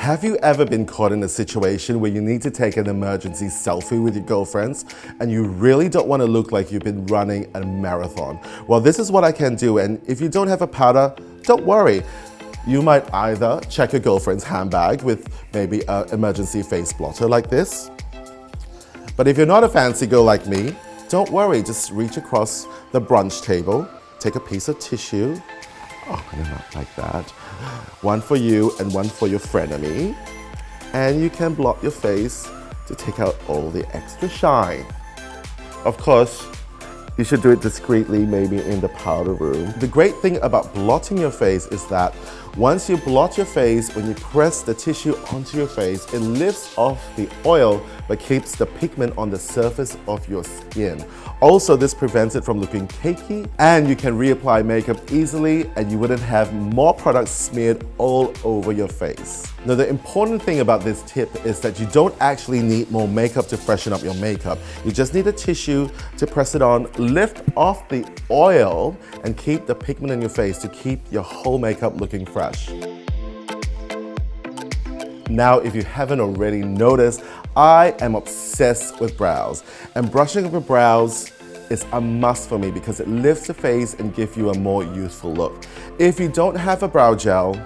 Have you ever been caught in a situation where you need to take an emergency selfie with your girlfriends and you really don't want to look like you've been running a marathon? Well, this is what I can do, and if you don't have a powder, don't worry. You might either check your girlfriend's handbag with maybe an emergency face blotter like this. But if you're not a fancy girl like me, don't worry, just reach across the brunch table, take a piece of tissue. Oh, not like that. One for you and one for your frenemy. And you can blot your face to take out all the extra shine. Of course, you should do it discreetly, maybe in the powder room. The great thing about blotting your face is that once you blot your face, when you press the tissue onto your face, it lifts off the oil but keeps the pigment on the surface of your skin. Also, this prevents it from looking cakey, and you can reapply makeup easily and you wouldn't have more products smeared all over your face. Now, the important thing about this tip is that you don't actually need more makeup to freshen up your makeup. You just need a tissue to press it on, lift off the oil, and keep the pigment in your face to keep your whole makeup looking fresh. Now, if you haven't already noticed, I am obsessed with brows, and brushing over brows is a must for me because it lifts the face and gives you a more youthful look. If you don't have a brow gel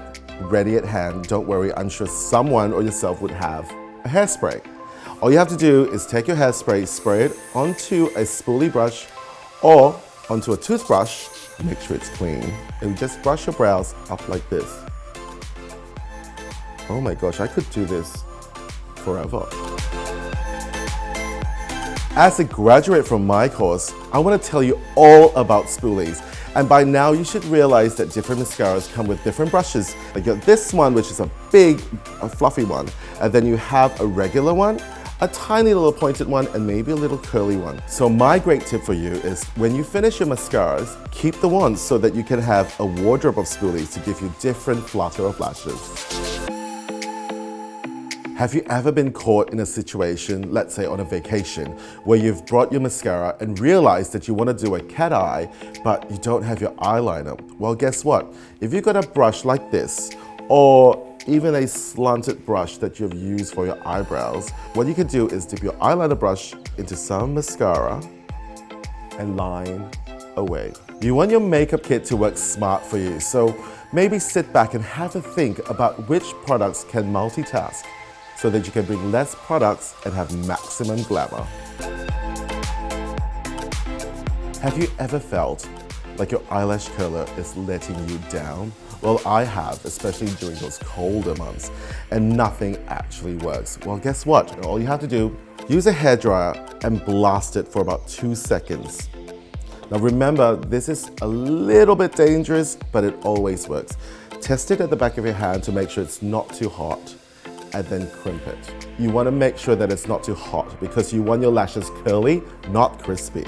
ready at hand, don't worry, I'm sure someone or yourself would have a hairspray. All you have to do is take your hairspray, spray it onto a spoolie brush or onto a toothbrush, make sure it's clean, and just brush your brows up like this. Oh my gosh, I could do this forever. As a graduate from my course, I want to tell you all about spoolies. And by now you should realize that different mascaras come with different brushes. Like you got this one, which is a big, fluffy one. And then you have a regular one, a tiny little pointed one, and maybe a little curly one. So my great tip for you is when you finish your mascaras, keep the wands so that you can have a wardrobe of spoolies to give you different flutter of lashes. Have you ever been caught in a situation, let's say on a vacation, where you've brought your mascara and realized that you want to do a cat eye, but you don't have your eyeliner? Well, guess what? If you've got a brush like this, or even a slanted brush that you've used for your eyebrows, what you can do is dip your eyeliner brush into some mascara and line away. You want your makeup kit to work smart for you, so maybe sit back and have a think about which products can multitask, so that you can bring less products and have maximum glamour. Have you ever felt like your eyelash curler is letting you down? Well, I have, especially during those colder months, and nothing actually works. Well, guess what? All you have to do, use a hairdryer and blast it for about 2 seconds. Now remember, this is a little bit dangerous, but it always works. Test it at the back of your hand to make sure it's not too hot, and then crimp it. You want to make sure that it's not too hot because you want your lashes curly, not crispy.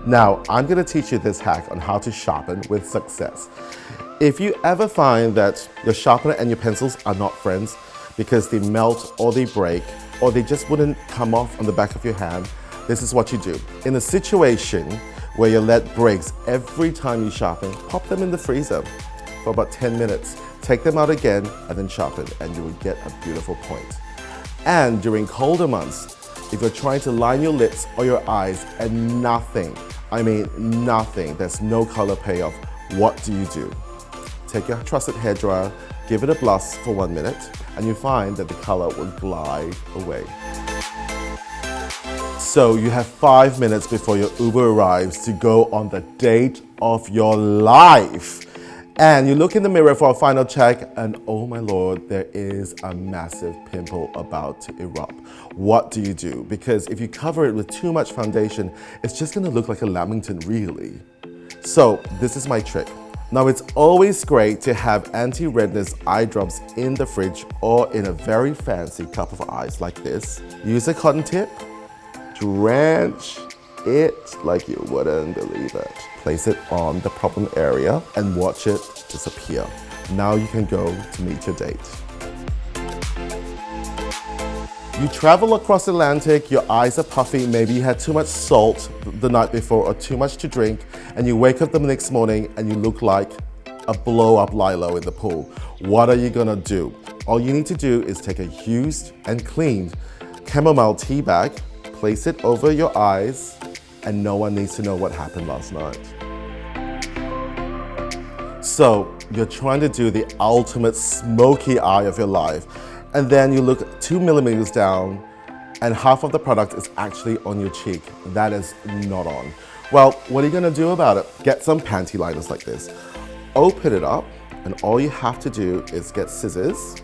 Now, I'm going to teach you this hack on how to sharpen with success. If you ever find that your sharpener and your pencils are not friends because they melt or they break or they just wouldn't come off on the back of your hand, this is what you do. In a situation where your lead breaks every time you sharpen, pop them in the freezer for about 10 minutes. Take them out again and then sharpen, and you will get a beautiful point. And during colder months, if you're trying to line your lips or your eyes and nothing, I mean nothing, there's no color payoff, what do? Take your trusted hairdryer, give it a blast for 1 minute, and you find that the color will glide away. So you have 5 minutes before your Uber arrives to go on the date of your life. And you look in the mirror for a final check and oh my Lord, there is a massive pimple about to erupt. What do you do? Because if you cover it with too much foundation, it's just gonna look like a lamington really. So this is my trick. Now it's always great to have anti-redness eye drops in the fridge or in a very fancy cup of ice like this. Use a cotton tip, drench it like you wouldn't believe it. Place it on the problem area and watch it disappear. Now you can go to meet your date. You travel across the Atlantic, your eyes are puffy, maybe you had too much salt the night before or too much to drink, and you wake up the next morning and you look like a blow up lie-low in the pool. What are you gonna do? All you need to do is take a used and cleaned chamomile tea bag, place it over your eyes, and no one needs to know what happened last night. So you're trying to do the ultimate smoky eye of your life, and then you look 2 millimeters down and half of the product is actually on your cheek. That is not on. Well, what are you gonna do about it? Get some panty liners like this. Open it up, and all you have to do is get scissors.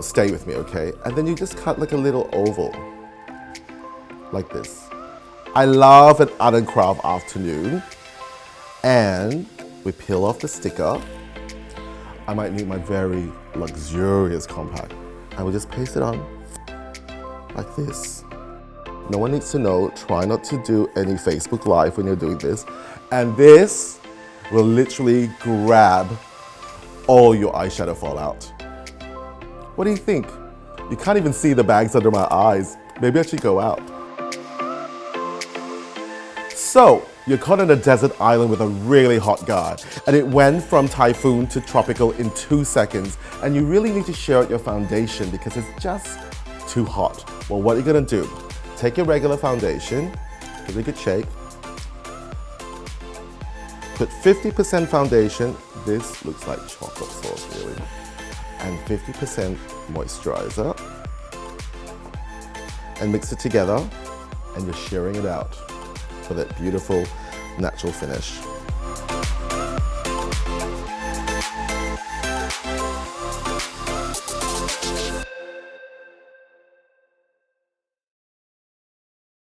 Stay with me, okay? And then you just cut like a little oval, like this. I love an art and craft afternoon. And we peel off the sticker. I might need my very luxurious compact. I will just paste it on like this. No one needs to know. Try not to do any Facebook Live when you're doing this. And this will literally grab all your eyeshadow fallout. What do you think? You can't even see the bags under my eyes. Maybe I should go out. So, you're caught on a desert island with a really hot guy, and it went from typhoon to tropical in 2 seconds, and you really need to share out your foundation because it's just too hot. Well, what are you gonna do? Take your regular foundation, give it a good shake, put 50% foundation, this looks like chocolate sauce really, and 50% moisturizer, and mix it together, and you're sharing it out for that beautiful natural finish.